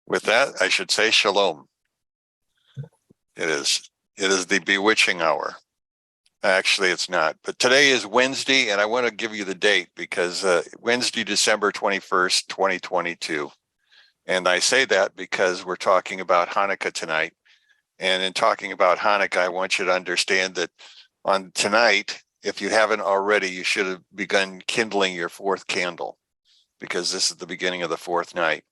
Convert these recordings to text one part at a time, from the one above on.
With that, I should say shalom. It is the bewitching hour. Actually, it's not. But today is Wednesday, and I want to give you the date because Wednesday, December 21st, 2022. And I say that because we're talking about Hanukkah tonight. And in talking about Hanukkah, I want you to understand that on tonight, if you haven't already, you should have begun kindling your fourth candle because this is the beginning of the fourth night.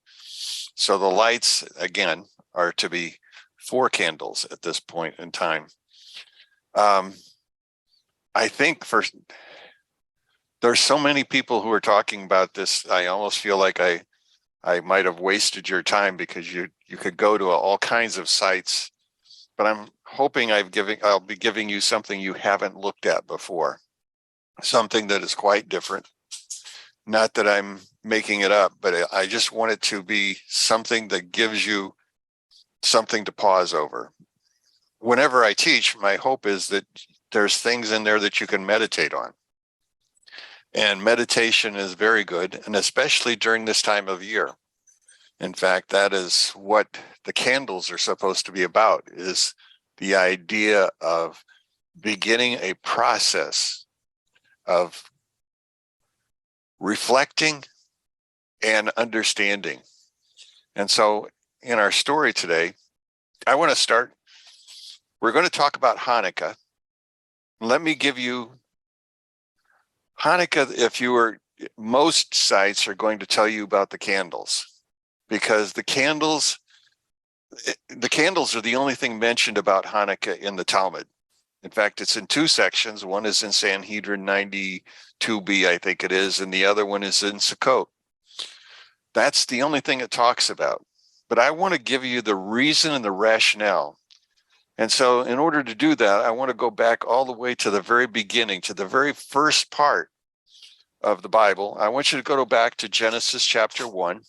So the lights, again, are to be 4 candles at this point in time. I think there's so many people who are talking about this. I almost feel like I might have wasted your time because you could go to all kinds of sites, but I'm hoping I'll be giving you something you haven't looked at before, something that is quite different. Not that I'm making it up, but I just want it to be something that gives you something to pause over. Whenever I teach, my hope is that there's things in there that you can meditate on. And meditation is very good, and especially during this time of year. In fact, that is what the candles are supposed to be about, is the idea of beginning a process of reflecting and understanding. And so in our story today, I want to start, we're going to talk about Hanukkah. Let me give you Hanukkah. Most sites are going to tell you about the candles, because the candles are the only thing mentioned about Hanukkah in the Talmud. In fact, it's in 2 sections. One is in Sanhedrin 92b, I think it is, and the other one is in Sukkot. That's the only thing it talks about. But I want to give you the reason and the rationale. And so in order to do that, I want to go back all the way to the very beginning, to the very first part of the Bible. I want you to go back to Genesis chapter 1.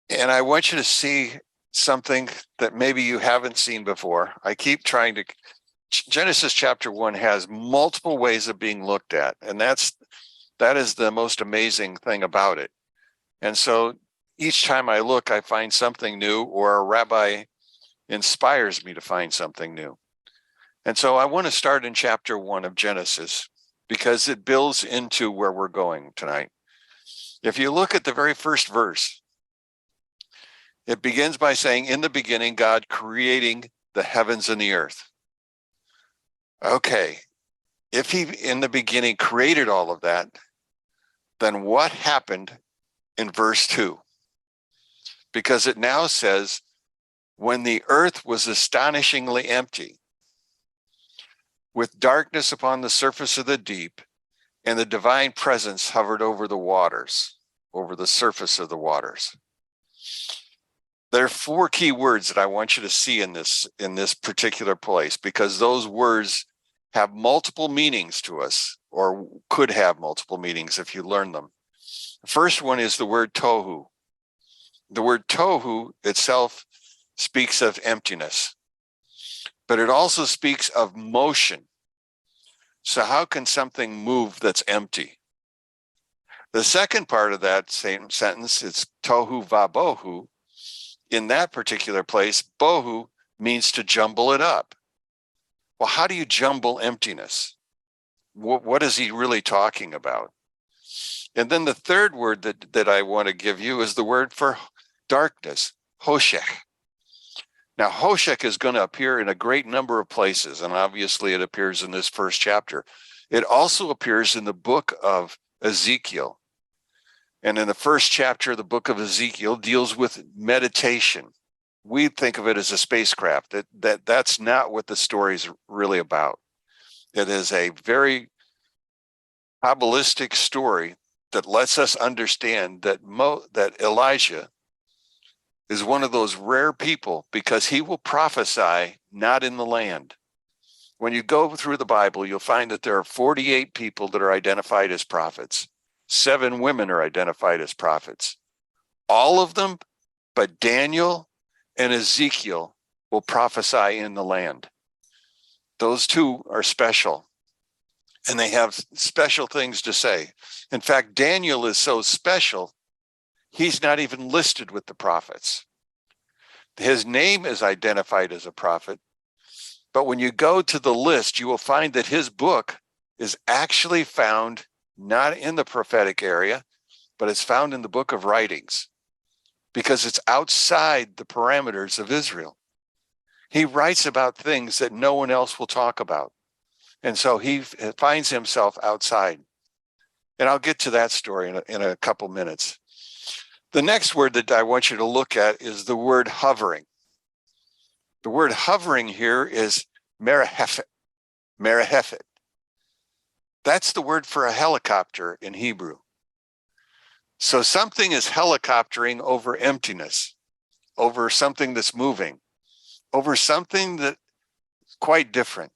And I want you to see something that maybe you haven't seen before. Genesis chapter 1 has multiple ways of being looked at. And that is the most amazing thing about it. And so each time I look, I find something new, or a rabbi inspires me to find something new. And so I want to start in chapter 1 of Genesis because it builds into where we're going tonight. If you look at the very first verse, it begins by saying, in the beginning, God creating the heavens and the earth. Okay, if he in the beginning created all of that, then what happened in verse 2? Because it now says, when the earth was astonishingly empty, with darkness upon the surface of the deep, and the divine presence hovered over the waters, over the surface of the waters. There are 4 key words that I want you to see in this particular place, because those words have multiple meanings to us, or could have multiple meanings if you learn them. The first one is the word tohu. The word tohu itself speaks of emptiness, but it also speaks of motion. So how can something move that's empty? The second part of that same sentence is tohu vabohu. In that particular place, bohu means to jumble it up. Well, how do you jumble emptiness? What is he really talking about? And then the third word that I want to give you is the word for darkness, hoshech. Now, hoshech is going to appear in a great number of places, and obviously it appears in this first chapter. It also appears in the book of Ezekiel. And in the first chapter of the book of Ezekiel deals with meditation. We think of it as a spacecraft. That's not what the story is really about. It is a very Kabbalistic story that lets us understand that Elijah is one of those rare people, because he will prophesy not in the land. When you go through the Bible, you'll find that there are 48 people that are identified as prophets. 7 women are identified as prophets. All of them, but Daniel and Ezekiel, will prophesy in the land. Those 2 are special, and they have special things to say. In fact, Daniel is so special, he's not even listed with the prophets. His name is identified as a prophet, but when you go to the list, you will find that his book is actually found not in the prophetic area, but it's found in the book of writings because it's outside the parameters of Israel. He writes about things that no one else will talk about. And so he finds himself outside. And I'll get to that story in a couple minutes. The next word that I want you to look at is the word hovering. The word hovering here is merahephet. Merahephet. That's the word for a helicopter in Hebrew. So something is helicoptering over emptiness, over something that's moving, over something that's quite different.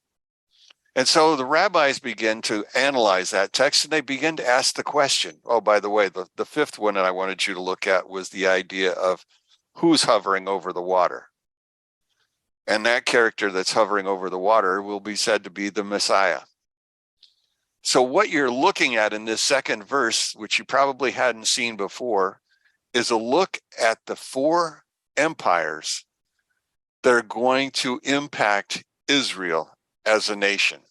And so the rabbis begin to analyze that text and they begin to ask the question. Oh, by the way, the fifth one that I wanted you to look at was the idea of who's hovering over the water. And that character that's hovering over the water will be said to be the Messiah. So what you're looking at in this second verse, which you probably hadn't seen before, is a look at the four empires that are going to impact Israel as a nation.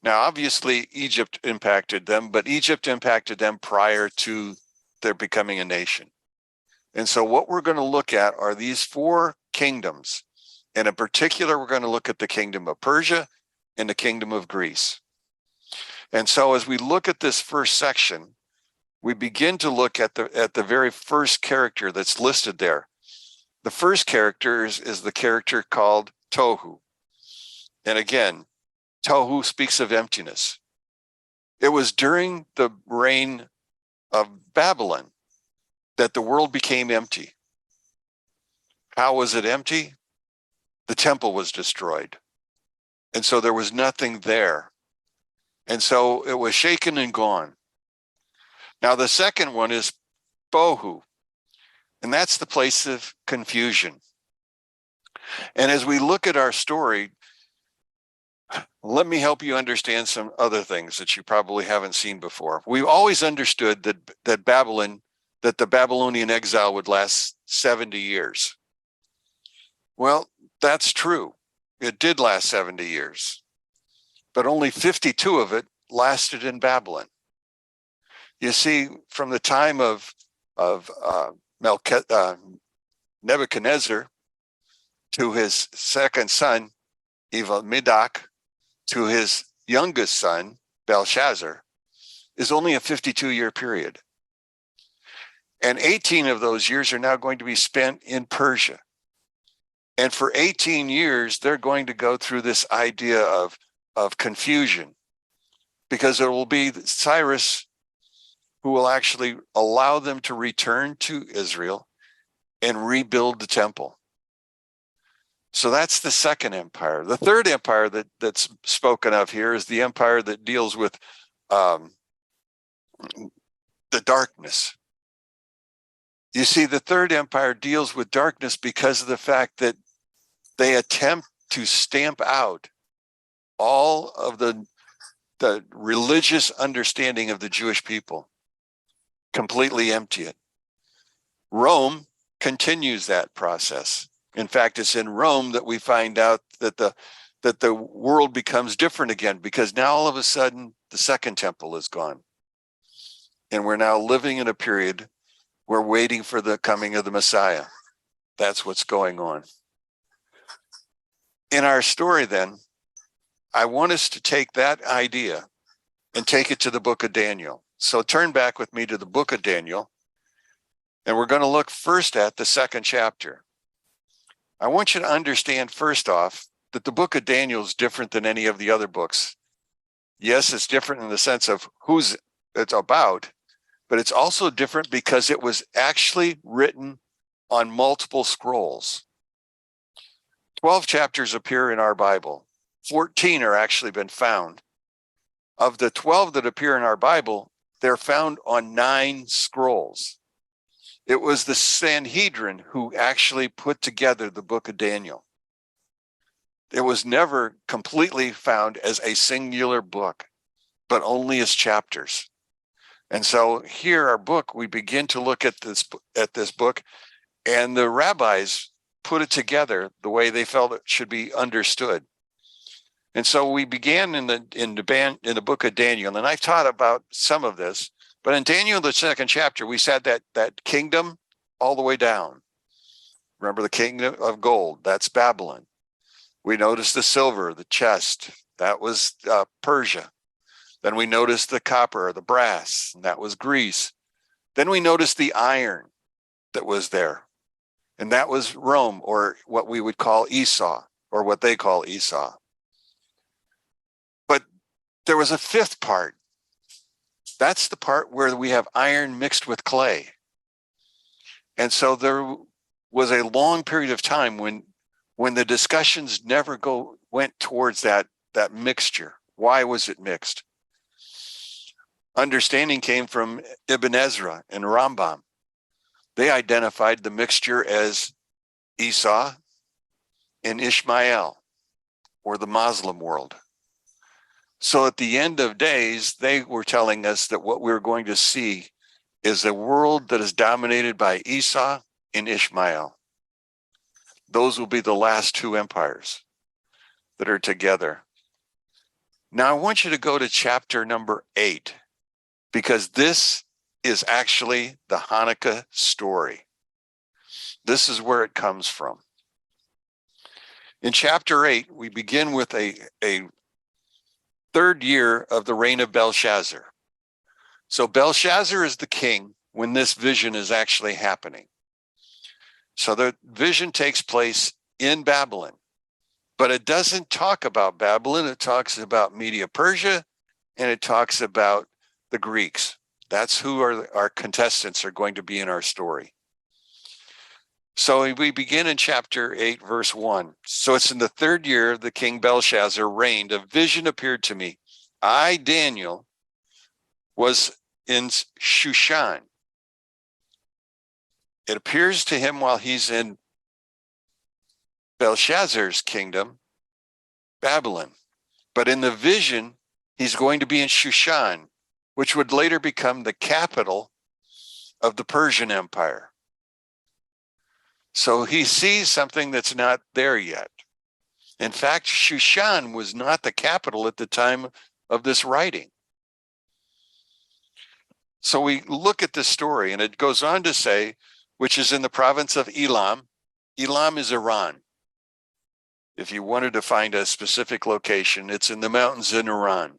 Now, obviously, Egypt impacted them, but Egypt impacted them prior to their becoming a nation. And so what we're going to look at are these four kingdoms. And in particular, we're going to look at the kingdom of Persia and the kingdom of Greece. And so as we look at this first section, we begin to look at the very first character that's listed there. The first character is the character called Tohu. And again, Tohu speaks of emptiness. It was during the reign of Babylon that the world became empty. How was it empty? The temple was destroyed. And so there was nothing there. And so it was shaken and gone. Now the second one is Bohu, and that's the place of confusion. And as we look at our story, let me help you understand some other things that you probably haven't seen before. We've always understood that the Babylonian exile would last 70 years. Well, that's true. It did last 70 years. But only 52 of it lasted in Babylon. You see, from the time of Nebuchadnezzar to his second son, Evil-Merodach, to his youngest son, Belshazzar, is only a 52-year period. And 18 of those years are now going to be spent in Persia. And for 18 years, they're going to go through this idea of confusion, because it will be Cyrus who will actually allow them to return to Israel and rebuild the temple. So that's the second empire. The third empire that's spoken of here is the empire that deals with the darkness. You see, the third empire deals with darkness because of the fact that they attempt to stamp out all of the religious understanding of the Jewish people, completely empty it. Rome continues that process. In fact, it's in Rome that we find out that the world becomes different again, because now all of a sudden the second temple is gone. And we're now living in a period where we're waiting for the coming of the Messiah. That's what's going on. In our story then, I want us to take that idea and take it to the book of Daniel. So turn back with me to the book of Daniel, and we're going to look first at the second chapter. I want you to understand first off that the book of Daniel is different than any of the other books. Yes, it's different in the sense of who's it's about, but it's also different because it was actually written on multiple scrolls. 12 chapters appear in our Bible. 14 are actually been found. Of the 12 that appear in our Bible, they're found on 9 scrolls. It was the Sanhedrin who actually put together the book of Daniel. It was never completely found as a singular book, but only as chapters. And so here, our book, we begin to look at this book, and the rabbis put it together the way they felt it should be understood. And so we began in the book of Daniel, and I've taught about some of this, but in Daniel, the second chapter, we said that kingdom all the way down. Remember the kingdom of gold, that's Babylon. We noticed the silver, the chest, that was Persia. Then we noticed the copper or the brass, and that was Greece. Then we noticed the iron that was there, and that was Rome, or what we would call Esau, or what they call Esau. But there was a fifth part. That's the part where we have iron mixed with clay. And so there was a long period of time when the discussions never went towards that mixture. Why was it mixed? Understanding came from Ibn Ezra and Rambam. They identified the mixture as Esau and Ishmael, or the Muslim world. So at the end of days, they were telling us that what we're going to see is a world that is dominated by Esau and Ishmael. Those will be the last two empires that are together. Now I want you to go to chapter number 8, because this is actually the Hanukkah story. This is where it comes from. In chapter 8, we begin with a third year of the reign of Belshazzar. So Belshazzar is the king when this vision is actually happening. So the vision takes place in Babylon, but it doesn't talk about Babylon. It talks about Media Persia, and it talks about the Greeks. That's who our contestants are going to be in our story. So we begin in chapter 8, verse 1. So it's in the third year of the king Belshazzar reigned, a vision appeared to me. I, Daniel, was in Shushan. It appears to him while he's in Belshazzar's kingdom, Babylon. But in the vision, he's going to be in Shushan, which would later become the capital of the Persian Empire. So he sees something that's not there yet. In fact, Shushan was not the capital at the time of this writing. So we look at this story, and it goes on to say, which is in the province of Elam. Elam is Iran. If you wanted to find a specific location, it's in the mountains in Iran.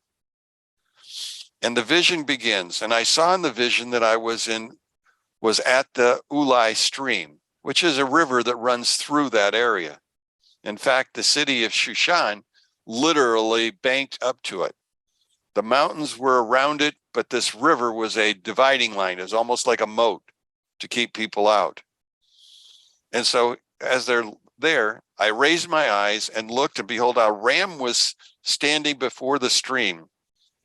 And the vision begins, and I saw in the vision that I was at the Ulai stream, which is a river that runs through that area. In fact, the city of Shushan literally banked up to it. The mountains were around it, but this river was a dividing line. It was almost like a moat to keep people out. And so as they're there, I raised my eyes and looked, and behold, a ram was standing before the stream,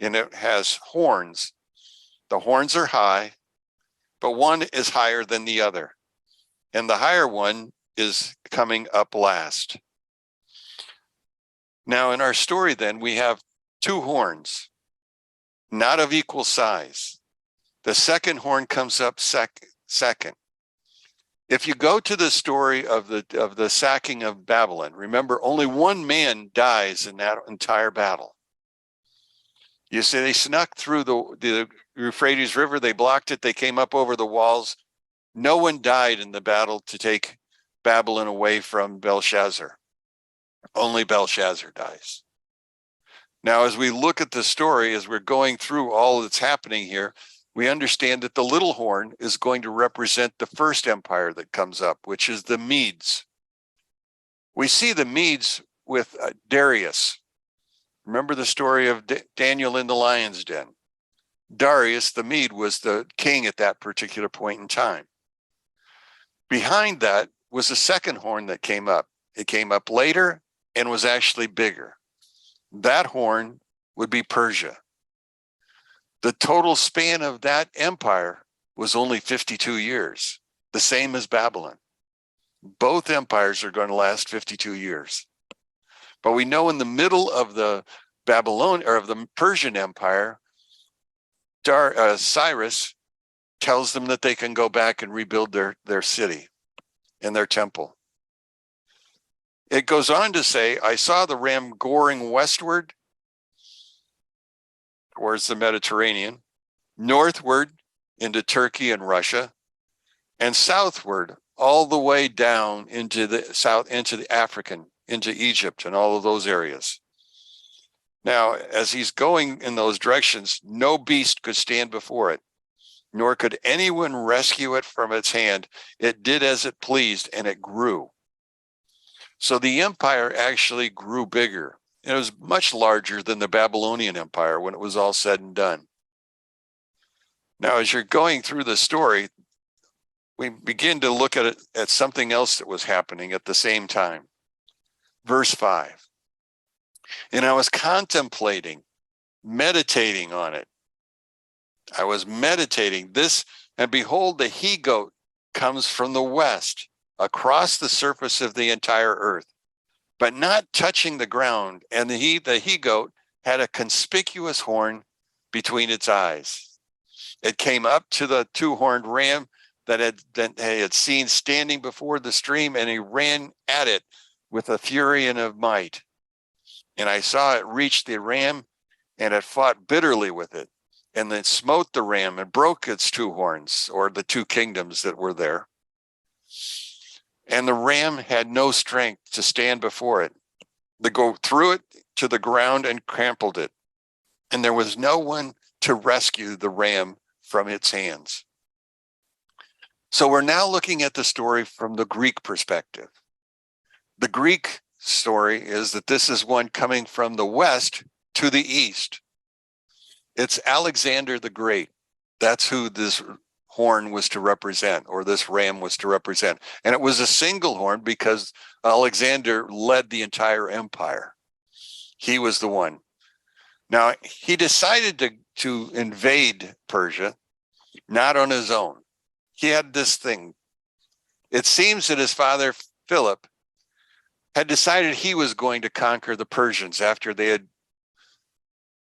and it has horns. The horns are high, but one is higher than the other. And the higher one is coming up last. Now in our story then, we have two horns, not of equal size. The second horn comes up second. If you go to the story of the sacking of Babylon, remember only one man dies in that entire battle. You see, they snuck through the Euphrates River, they blocked it, they came up over the walls. No one died in the battle to take Babylon away from Belshazzar. Only Belshazzar dies. Now, as we look at the story, as we're going through all that's happening here, we understand that the little horn is going to represent the first empire that comes up, which is the Medes. We see the Medes with Darius. Remember the story of Daniel in the lion's den. Darius the Mede was the king at that particular point in time. Behind that was a second horn that came up. It came up later and was actually bigger. That horn would be Persia. The total span of that empire was only 52 years, the same as Babylon. Both empires are going to last 52 years. But we know in the middle of the Persian Empire, Cyrus tells them that they can go back and rebuild their city and their temple. It goes on to say, I saw the ram goring westward towards the Mediterranean, northward into Turkey and Russia, and southward all the way down into the south, into the African, into Egypt and all of those areas. Now, as he's going in those directions, no beast could stand before it, nor could anyone rescue it from its hand. It did as it pleased, and it grew. So the empire actually grew bigger. It was much larger than the Babylonian Empire when it was all said and done. Now, as you're going through the story, we begin to look at something else that was happening at the same time. Verse 5. And I was contemplating, meditating on it. I was meditating this, and behold, the he-goat comes from the west, across the surface of the entire earth, but not touching the ground. And the he-goat had a conspicuous horn between its eyes. It came up to the two-horned ram that had seen standing before the stream, and he ran at it with a fury and of might. And I saw it reach the ram, and it fought bitterly with it, and then smote the ram and broke its two horns, or the two kingdoms that were there. And the ram had no strength to stand before it. The goat threw it to the ground and trampled it, and there was no one to rescue the ram from its hands. So we're now looking at the story from the Greek perspective. The Greek story is that this is one coming from the west to the east. It's Alexander the Great. That's who this horn was to represent, or this ram was to represent. And it was a single horn because Alexander led the entire empire. He was the one. Now, he decided to invade Persia, not on his own. He had this thing. It seems that his father, Philip, had decided he was going to conquer the Persians after they had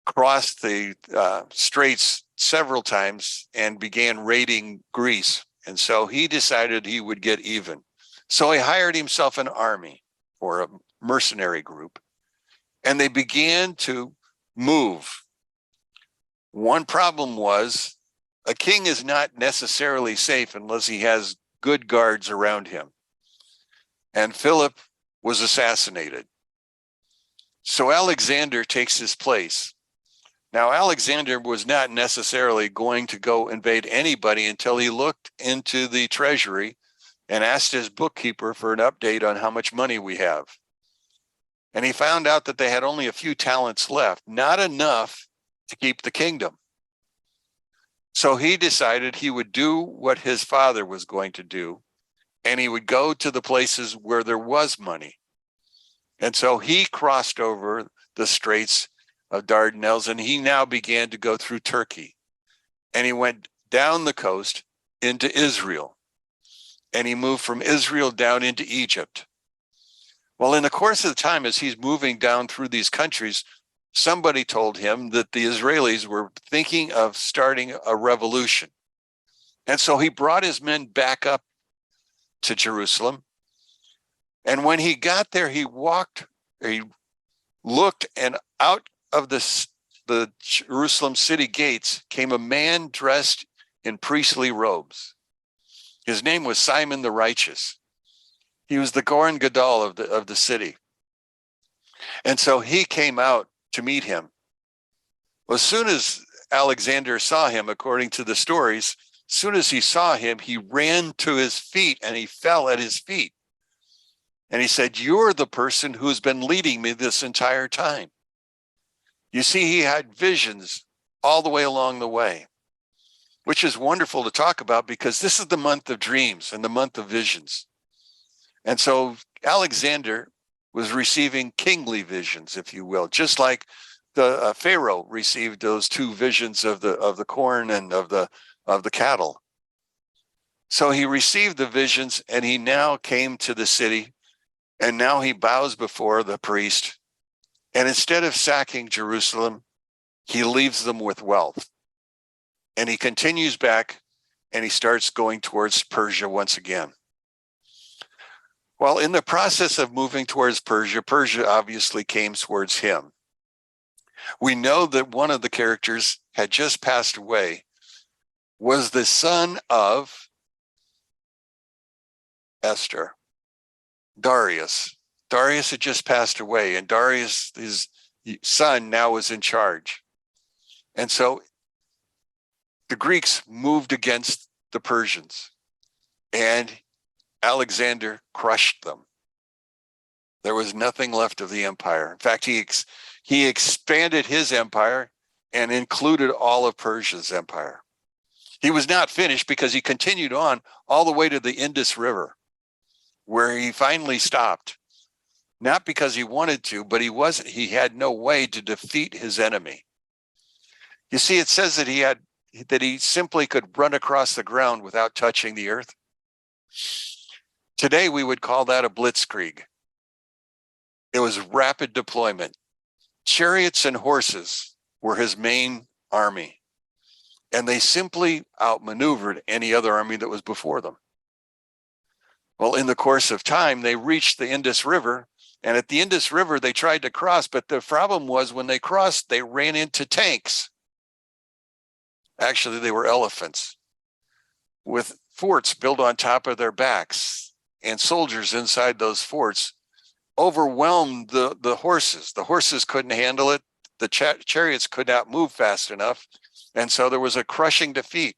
crossed the straits several times and began raiding Greece. And so he decided he would get even. So he hired himself an army, or a mercenary group, and they began to move. One problem was, a king is not necessarily safe unless he has good guards around him. And Philip was assassinated. So Alexander takes his place. Now, Alexander was not necessarily going to go invade anybody until he looked into the treasury and asked his bookkeeper for an update on how much money we have. And he found out that they had only a few talents left, not enough to keep the kingdom. So he decided he would do what his father was going to do, and he would go to the places where there was money. And so he crossed over the Straits of Dardanelles, and he now began to go through Turkey. And he went down the coast into Israel. And he moved from Israel down into Egypt. Well, in the course of the time, as he's moving down through these countries, somebody told him that the Israelis were thinking of starting a revolution. And so he brought his men back up to Jerusalem. And when he got there, he looked, and out of the Jerusalem city gates came a man dressed in priestly robes. His name was Simon the Righteous. He was the Goren Gadol of the city. And so he came out to meet him. Well, as soon as Alexander saw him, according to the stories, as soon as he saw him, he ran to his feet and he fell at his feet. And he said, "You're the person who's been leading me this entire time." You see, he had visions all the way along the way, which is wonderful to talk about because this is the month of dreams and the month of visions. And so Alexander was receiving kingly visions, if you will, just like the Pharaoh received those two visions of the corn and of the cattle. So he received the visions, and he now came to the city, and now he bows before the priest. And instead of sacking Jerusalem, he leaves them with wealth. And he continues back and he starts going towards Persia once again. Well, in the process of moving towards Persia, Persia obviously came towards him. We know that one of the characters had just passed away, was the son of Esther, Darius. Darius had just passed away, and Darius, his son, now was in charge. And so the Greeks moved against the Persians, and Alexander crushed them. There was nothing left of the empire. In fact, he expanded his empire and included all of Persia's empire. He was not finished because he continued on all the way to the Indus River, where he finally stopped. Not because he wanted to, but he had no way to defeat his enemy. You see, it says that he simply could run across the ground without touching the earth. Today, we would call that a blitzkrieg. It was rapid deployment. Chariots and horses were his main army, and they simply outmaneuvered any other army that was before them. Well, in the course of time, they reached the Indus River, and at the Indus River, they tried to cross, but the problem was when they crossed, they ran into tanks. Actually, they were elephants with forts built on top of their backs, and soldiers inside those forts overwhelmed the horses. The horses couldn't handle it. The chariots could not move fast enough, and so there was a crushing defeat.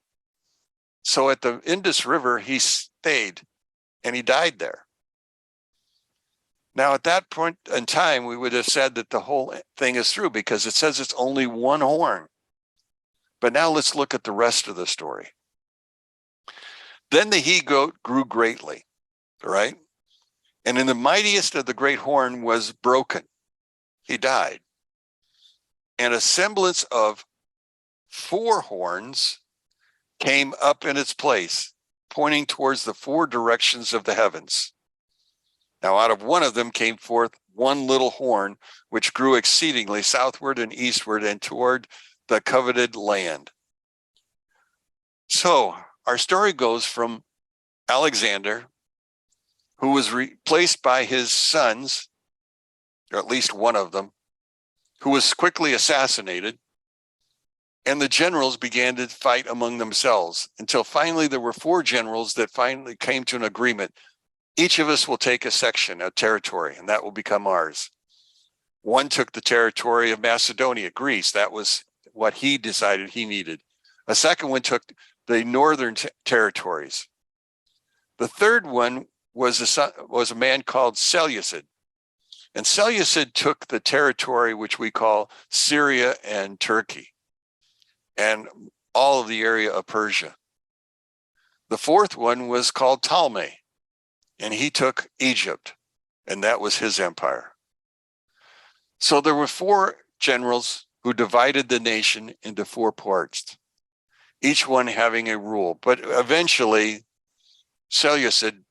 So at the Indus River, he stayed, and he died there. Now, at that point in time, we would have said that the whole thing is through because it says it's only one horn. But now let's look at the rest of the story. Then the he-goat grew greatly, right? And in the mightiest of the great horn was broken. He died. And a semblance of 4 horns came up in its place, pointing towards the 4 directions of the heavens. Now, out of one of them came forth one little horn, which grew exceedingly southward and eastward and toward the coveted land. So our story goes from Alexander, who was replaced by his sons, or at least one of them, who was quickly assassinated, and the generals began to fight among themselves until finally there were 4 generals that finally came to an agreement. Each of us will take a section, a territory, and that will become ours. One took the territory of Macedonia, Greece. That was what he decided he needed. A second one took the northern territories. The third one was a man called Seleucid. And Seleucid took the territory which we call Syria and Turkey, and all of the area of Persia. The fourth one was called Ptolemy, and he took Egypt, and that was his empire. So there were 4 generals who divided the nation into 4 parts, each one having a rule. But eventually, Seleucid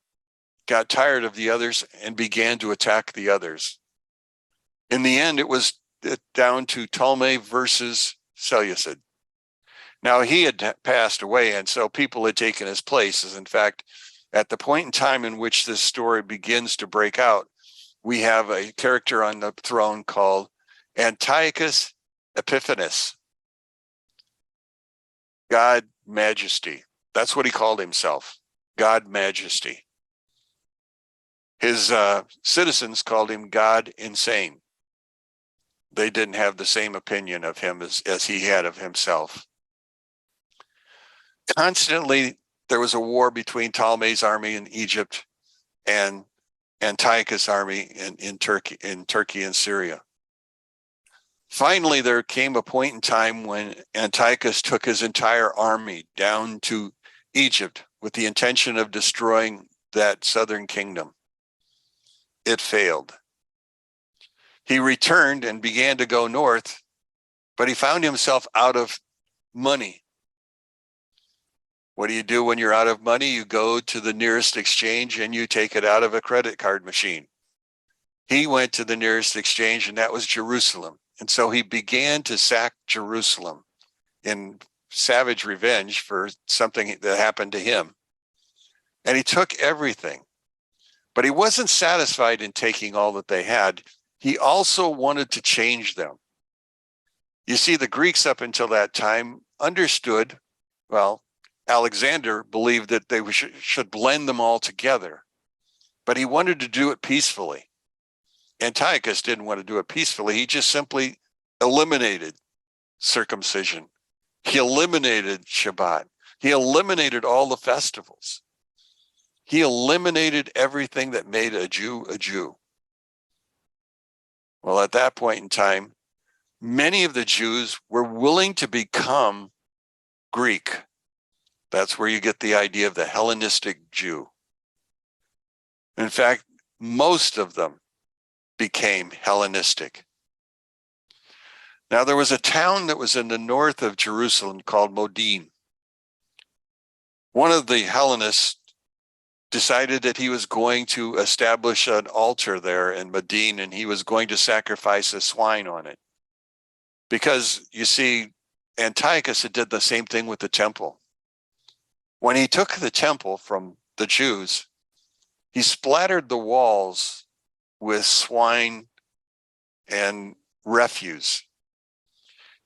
got tired of the others and began to attack the others. In the end, it was down to Ptolemy versus Seleucid. Now, he had passed away, and so people had taken his place. As in fact, at the point in time in which this story begins to break out, we have a character on the throne called Antiochus Epiphanes, God Majesty. That's what he called himself, God Majesty. His citizens called him God Insane. They didn't have the same opinion of him as he had of himself. Constantly, there was a war between Ptolemy's army in Egypt and Antiochus' army in Turkey and Syria. Finally, there came a point in time when Antiochus took his entire army down to Egypt with the intention of destroying that southern kingdom. It failed. He returned and began to go north, but he found himself out of money. What do you do when you're out of money? You go to the nearest exchange and you take it out of a credit card machine. He went to the nearest exchange, and that was Jerusalem. And so he began to sack Jerusalem in savage revenge for something that happened to him. And he took everything. But he wasn't satisfied in taking all that they had. He also wanted to change them. You see, the Greeks up until that time understood, well, Alexander believed that they should blend them all together, but he wanted to do it peacefully. Antiochus didn't want to do it peacefully. He just simply eliminated circumcision. He eliminated Shabbat. He eliminated all the festivals. He eliminated everything that made a Jew a Jew. Well, at that point in time, many of the Jews were willing to become Greek. That's where you get the idea of the Hellenistic Jew. In fact, most of them became Hellenistic. Now, there was a town that was in the north of Jerusalem called Modin. One of the Hellenists decided that he was going to establish an altar there in Modin, and he was going to sacrifice a swine on it. Because, you see, Antiochus did the same thing with the temple. When he took the temple from the Jews, he splattered the walls with swine and refuse.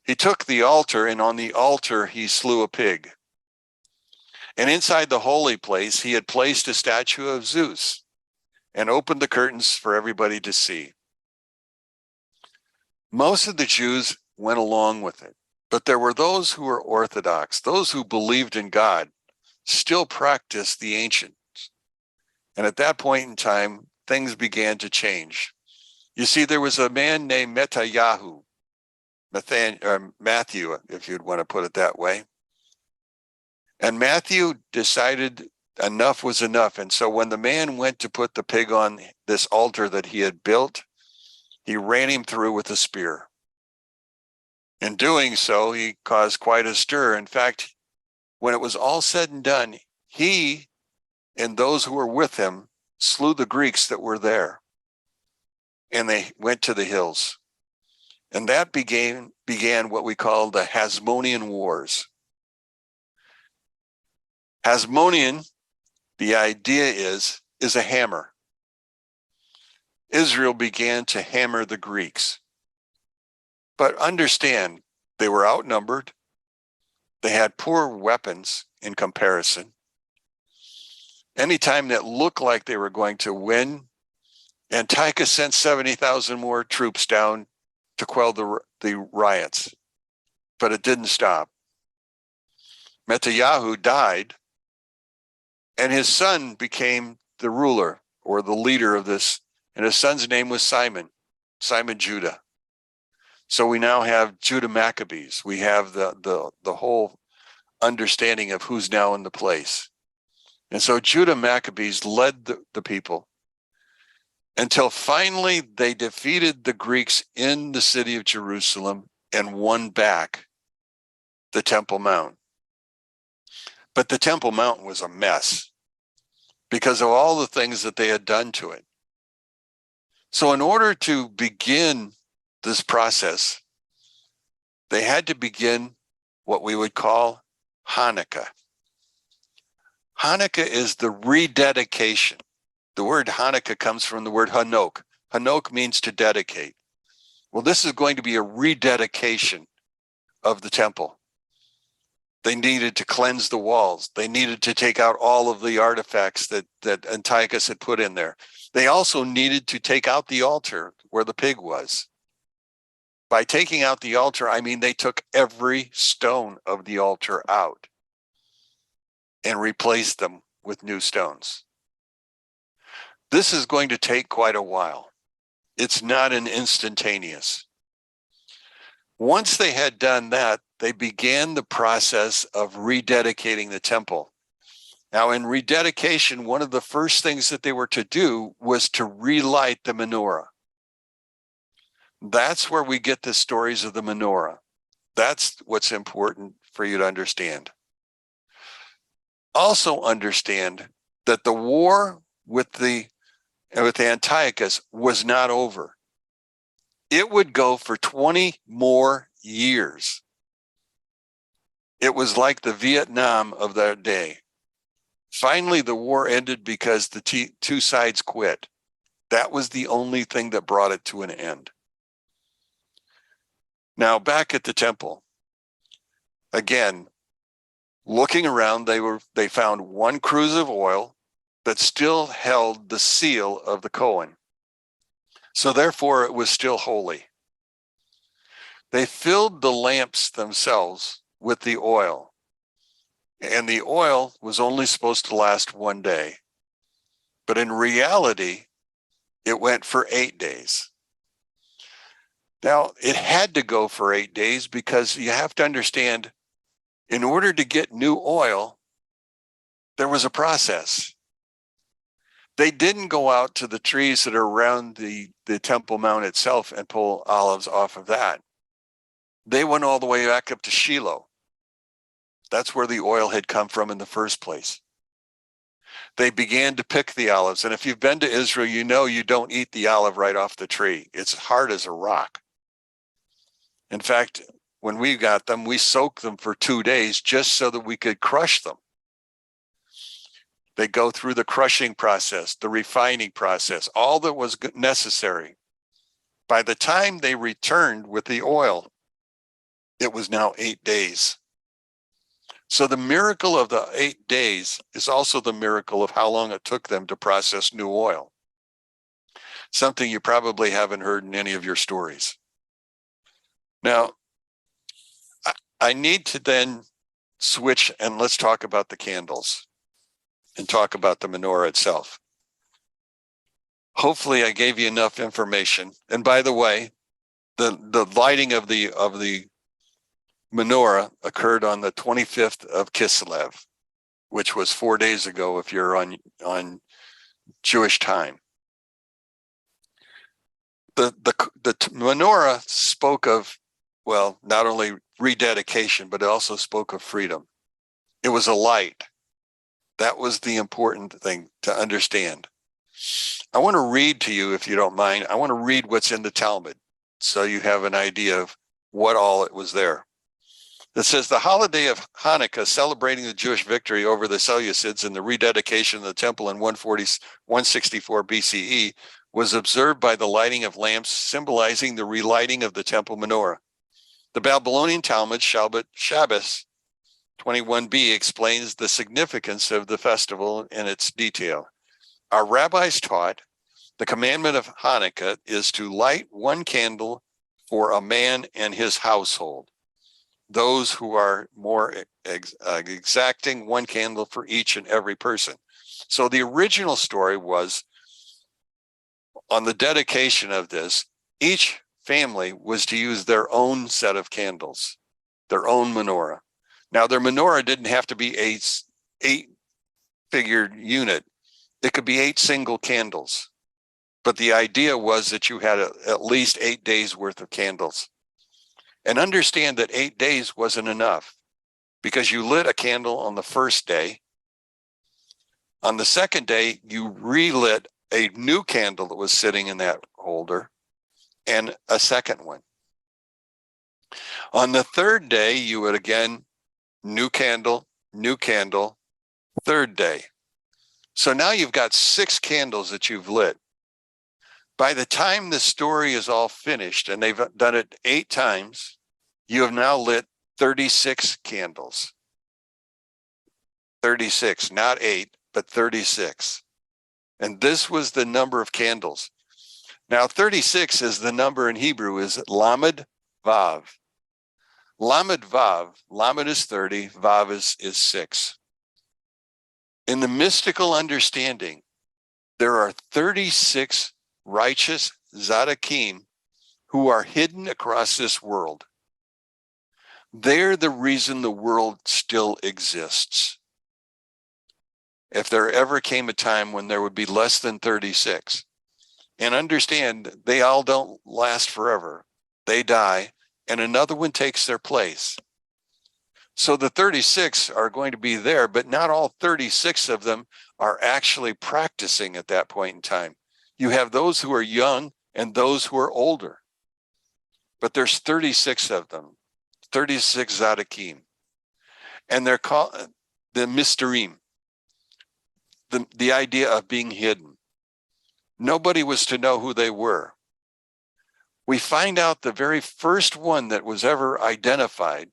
He took the altar, and on the altar he slew a pig. And inside the holy place, he had placed a statue of Zeus and opened the curtains for everybody to see. Most of the Jews went along with it, but there were those who were Orthodox, those who believed in God, still practiced the ancients. And at that point in time, things began to change. You see, there was a man named Matthew, if you'd want to put it that way. And Matthew decided enough was enough. And so when the man went to put the pig on this altar that he had built, he ran him through with a spear. In doing so, he caused quite a stir. In fact, when it was all said and done, he and those who were with him slew the Greeks that were there. And they went to the hills. And that began what we call the Hasmonean Wars. Hasmonean, the idea is a hammer. Israel began to hammer the Greeks. But understand, they were outnumbered. They had poor weapons in comparison. Anytime that looked like they were going to win, Antiochus sent 70,000 more troops down to quell the riots. But it didn't stop. Matthew died, and his son became the ruler or the leader of this. And his son's name was Simon Judah. So we now have Judah Maccabees. We have the whole understanding of who's now in the place. And so Judah Maccabees led the people until finally they defeated the Greeks in the city of Jerusalem and won back the Temple Mount. But the Temple Mount was a mess because of all the things that they had done to it. So in order to begin this process, they had to begin what we would call Hanukkah. Hanukkah is the rededication. The word Hanukkah comes from the word Hanok. Hanok means to dedicate. Well, this is going to be a rededication of the temple. They needed to cleanse the walls. They needed to take out all of the artifacts that Antiochus had put in there. They also needed to take out the altar where the pig was. By taking out the altar, I mean they took every stone of the altar out and replaced them with new stones. This is going to take quite a while. It's not an instantaneous. Once they had done that, they began the process of rededicating the temple. Now, in rededication, one of the first things that they were to do was to relight the menorah. That's where we get the stories of the menorah. That's what's important for you to understand. Also understand that the war with Antiochus was not over. It would go for 20 more years. It was like the Vietnam of that day. Finally, the war ended because the two sides quit. That was the only thing that brought it to an end. Now, back at the temple, again, looking around, they found one cruse of oil that still held the seal of the Cohen. So therefore, it was still holy. They filled the lamps themselves with the oil, and the oil was only supposed to last one day. But in reality, it went for 8 days. Now, it had to go for 8 days because you have to understand, in order to get new oil, there was a process. They didn't go out to the trees that are around the Temple Mount itself and pull olives off of that. They went all the way back up to Shiloh. That's where the oil had come from in the first place. They began to pick the olives. And if you've been to Israel, you know you don't eat the olive right off the tree. It's hard as a rock. In fact, when we got them, we soaked them for 2 days just so that we could crush them. They go through the crushing process, the refining process, all that was necessary. By the time they returned with the oil, it was now 8 days. So the miracle of the 8 days is also the miracle of how long it took them to process new oil. Something you probably haven't heard in any of your stories. Now, I need to then switch and let's talk about the candles and talk about the menorah itself. Hopefully I gave you enough information. And by the way, the lighting of the menorah occurred on the 25th of Kislev, which was 4 days ago if you're on Jewish time. The menorah spoke of, well, not only rededication, but it also spoke of freedom. It was a light. That was the important thing to understand. I want to read to you, if you don't mind, I want to read what's in the Talmud so you have an idea of what all it was there. It says, the holiday of Hanukkah, celebrating the Jewish victory over the Seleucids and the rededication of the temple in 164 BCE, was observed by the lighting of lamps, symbolizing the relighting of the temple menorah. The Babylonian Talmud, Shabbos 21b, explains the significance of the festival in its detail. Our rabbis taught the commandment of Hanukkah is to light one candle for a man and his household. Those who are more exacting, one candle for each and every person. So the original story was, on the dedication of this, each family was to use their own set of candles, their own menorah. Now, their menorah didn't have to be a 8-figure unit. It could be 8 single candles. But the idea was that you had at least 8 days worth of candles. And understand that 8 days wasn't enough, because you lit a candle on the first day. On the second day, you relit a new candle that was sitting in that holder and a second one. On the third day, you would again, new candle, third day. So now you've got 6 candles that you've lit. By the time the story is all finished, and they've done it 8 times, you have now lit 36 candles. 36, not 8, but 36. And this was the number of candles. Now, 36 is the number in Hebrew, is Lamed Vav. Lamed Vav, Lamed is 30, Vav is 6. In the mystical understanding, there are 36 righteous Tzaddikim who are hidden across this world. They're the reason the world still exists. If there ever came a time when there would be less than 36, and understand, they all don't last forever. They die, and another one takes their place. So the 36 are going to be there, but not all 36 of them are actually practicing at that point in time. You have those who are young and those who are older. But there's 36 of them, 36 Tzaddikim. And they're called the mysterim, the idea of being hidden. Nobody was to know who they were. We find out the very first one that was ever identified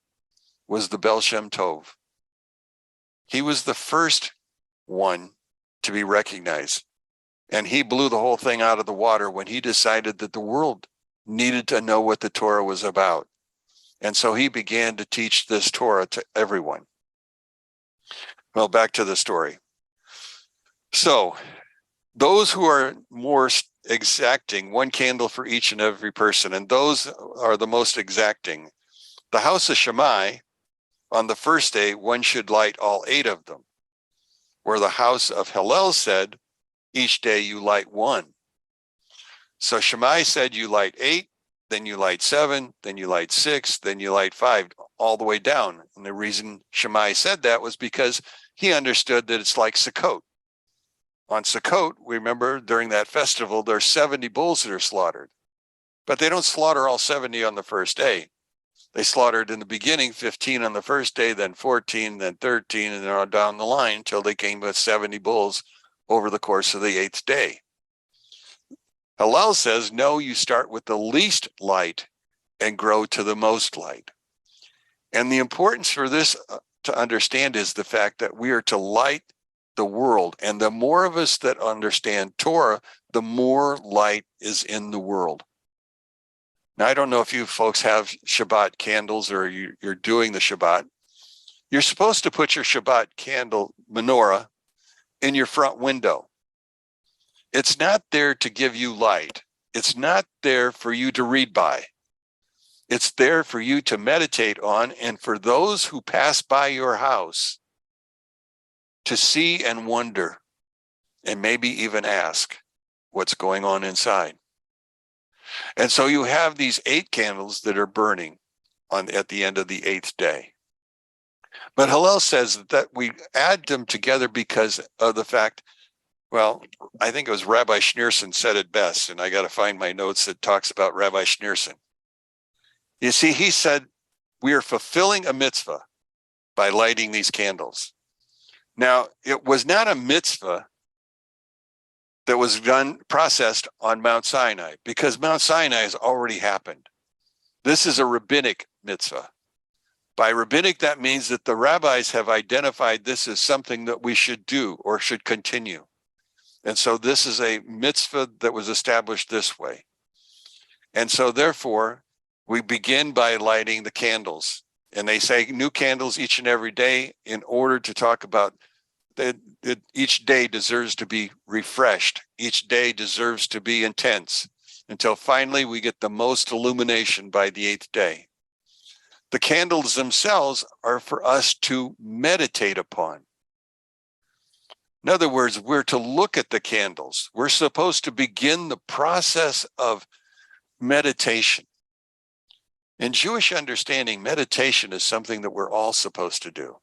was the Baal Shem Tov. He was the first one to be recognized. And he blew the whole thing out of the water when he decided that the world needed to know what the Torah was about. And so he began to teach this Torah to everyone. Well, back to the story. So those who are more exacting, one candle for each and every person, and those are the most exacting. The house of Shammai, on the first day, one should light all 8 of them, where the house of Hillel said, each day you light 1. So Shammai said you light 8, then you light 7, then you light 6, then you light 5, all the way down. And the reason Shammai said that was because he understood that it's like Sukkot. On Sukkot, we remember during that festival, there's 70 bulls that are slaughtered. But they don't slaughter all 70 on the first day. They slaughtered in the beginning 15 on the first day, then 14, then 13, and then on down the line until they came with 70 bulls over the course of the 8th day. Hillel says, no, you start with the least light and grow to the most light. And the importance for this to understand is the fact that we are to light the world. And the more of us that understand Torah, the more light is in the world. Now, I don't know if you folks have Shabbat candles or you're doing the Shabbat. You're supposed to put your Shabbat candle menorah in your front window. It's not there to give you light. It's not there for you to read by. It's there for you to meditate on, and for those who pass by your house to see and wonder, and maybe even ask what's going on inside. And so you have these 8 candles that are burning at the end of the 8th day. But Hillel says that we add them together because of the fact, well, I think it was Rabbi Schneerson said it best, and I got to find my notes that talks about Rabbi Schneerson. You see, he said, we are fulfilling a mitzvah by lighting these candles. Now, it was not a mitzvah that was processed on Mount Sinai, because Mount Sinai has already happened. This is a rabbinic mitzvah. By rabbinic, that means that the rabbis have identified this as something that we should do or should continue. And so this is a mitzvah that was established this way. And so therefore, we begin by lighting the candles. And they say new candles each and every day in order to talk about that each day deserves to be refreshed. Each day deserves to be intense until finally we get the most illumination by the 8th day. The candles themselves are for us to meditate upon. In other words, we're to look at the candles. We're supposed to begin the process of meditation. In Jewish understanding, meditation is something that we're all supposed to do.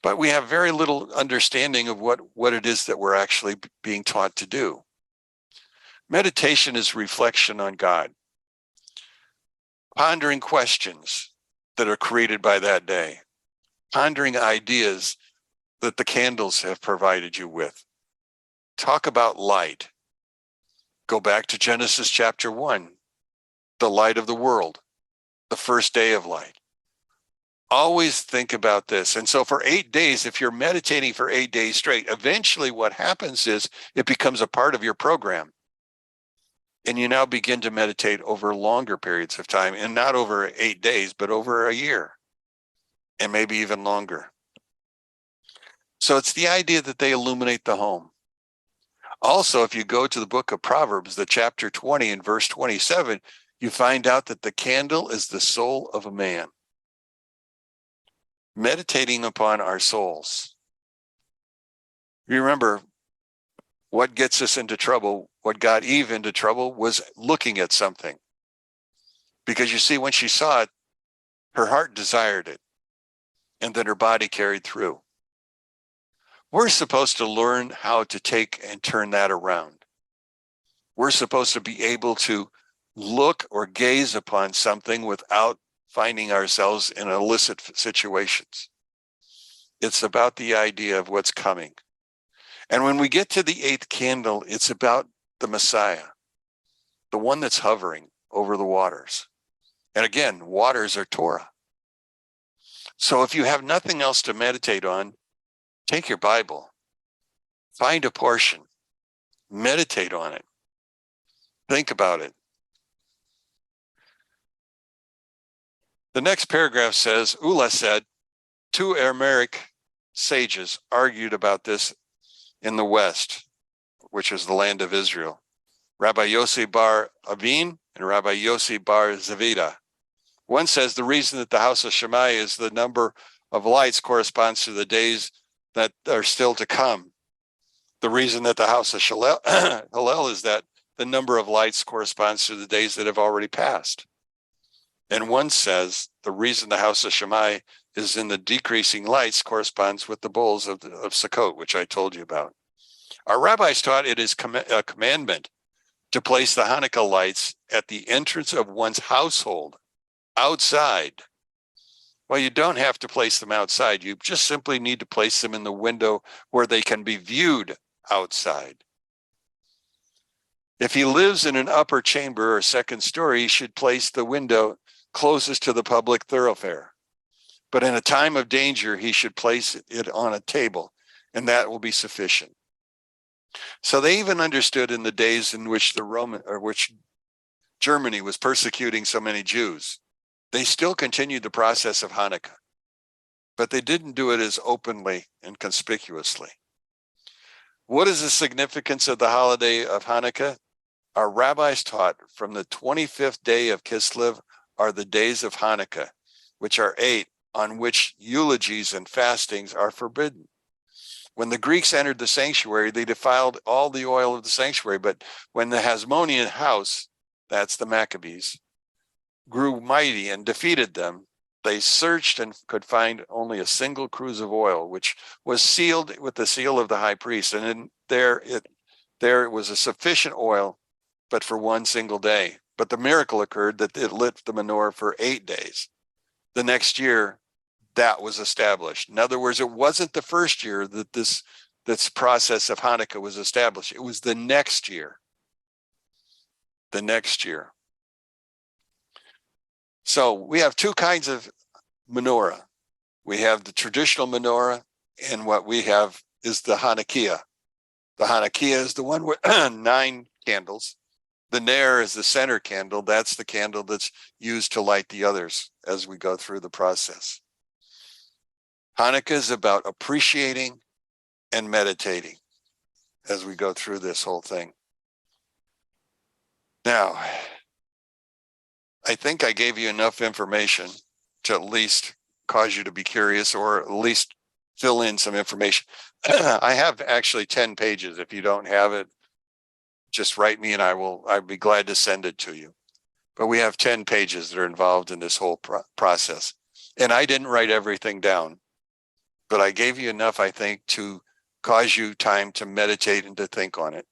But we have very little understanding of what it is that we're actually being taught to do. Meditation is reflection on God, pondering questions that are created by that day, pondering ideas that the candles have provided you with. Talk about light. Go back to Genesis chapter 1, the light of the world, the first day of light. Always think about this. And so for 8 days, if you're meditating for 8 days straight, eventually what happens is it becomes a part of your program. And you now begin to meditate over longer periods of time, and not over 8 days, but over a year, and maybe even longer. So it's the idea that they illuminate the home. Also, if you go to the book of Proverbs, the chapter 20 and verse 27, you find out that the candle is the soul of a man. Meditating upon our souls. You remember, what gets us into trouble, what got Eve into trouble, was looking at something. Because you see, when she saw it, her heart desired it, and then her body carried through. We're supposed to learn how to take and turn that around. We're supposed to be able to look or gaze upon something without finding ourselves in illicit situations. It's about the idea of what's coming. And when we get to the 8th candle, it's about the Messiah, the one that's hovering over the waters. And again, waters are Torah. So if you have nothing else to meditate on, take your Bible, find a portion, meditate on it, think about it. The next paragraph says, Ula said, 2 Aramaic sages argued about this in the West, which is the land of Israel, Rabbi Yossi bar Avin and Rabbi Yossi bar Zavida. One says the reason that the house of Shammai is the number of lights corresponds to the days that are still to come. The reason that the house of Hillel is that the number of lights corresponds to the days that have already passed. And one says the reason the house of Shammai is in the decreasing lights corresponds with the bowls of Sukkot, which I told you about. Our rabbis taught it is a commandment to place the Hanukkah lights at the entrance of one's household, outside. Well, you don't have to place them outside. You just simply need to place them in the window where they can be viewed outside. If he lives in an upper chamber or second story, he should place the window closest to the public thoroughfare. But in a time of danger, he should place it on a table, and that will be sufficient. So they even understood in the days in which which Germany was persecuting so many Jews, they still continued the process of Hanukkah, but they didn't do it as openly and conspicuously. What is the significance of the holiday of Hanukkah? Our rabbis taught from the 25th day of Kislev are the days of Hanukkah, which are 8, on which eulogies and fastings are forbidden. When the Greeks entered the sanctuary, they defiled all the oil of the sanctuary, but when the Hasmonean house, that's the Maccabees, grew mighty and defeated them, they searched and could find only a single cruse of oil, which was sealed with the seal of the high priest. And in there it was a sufficient oil, but for one single day. But the miracle occurred that it lit the menorah for 8 days. The next year, that was established. In other words, it wasn't the first year that this process of Hanukkah was established. It was the next year. The next year. So we have 2 kinds of menorah. We have the traditional menorah, and what we have is the Hanukkah. The Hanukkah is the one with 9 candles. The Ner is the center candle. That's the candle that's used to light the others as we go through the process. Hanukkah is about appreciating and meditating as we go through this whole thing. Now, I think I gave you enough information to at least cause you to be curious, or at least fill in some information. I have actually 10 pages. If you don't have it, just write me and I'd be glad to send it to you. But we have 10 pages that are involved in this whole process. And I didn't write everything down, but I gave you enough, I think, to cause you time to meditate and to think on it.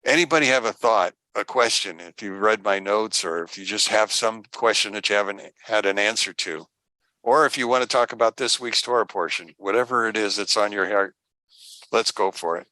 Anybody have a thought, a question, if you read my notes, or if you just have some question that you haven't had an answer to, or if you want to talk about this week's Torah portion, whatever it is that's on your heart, let's go for it.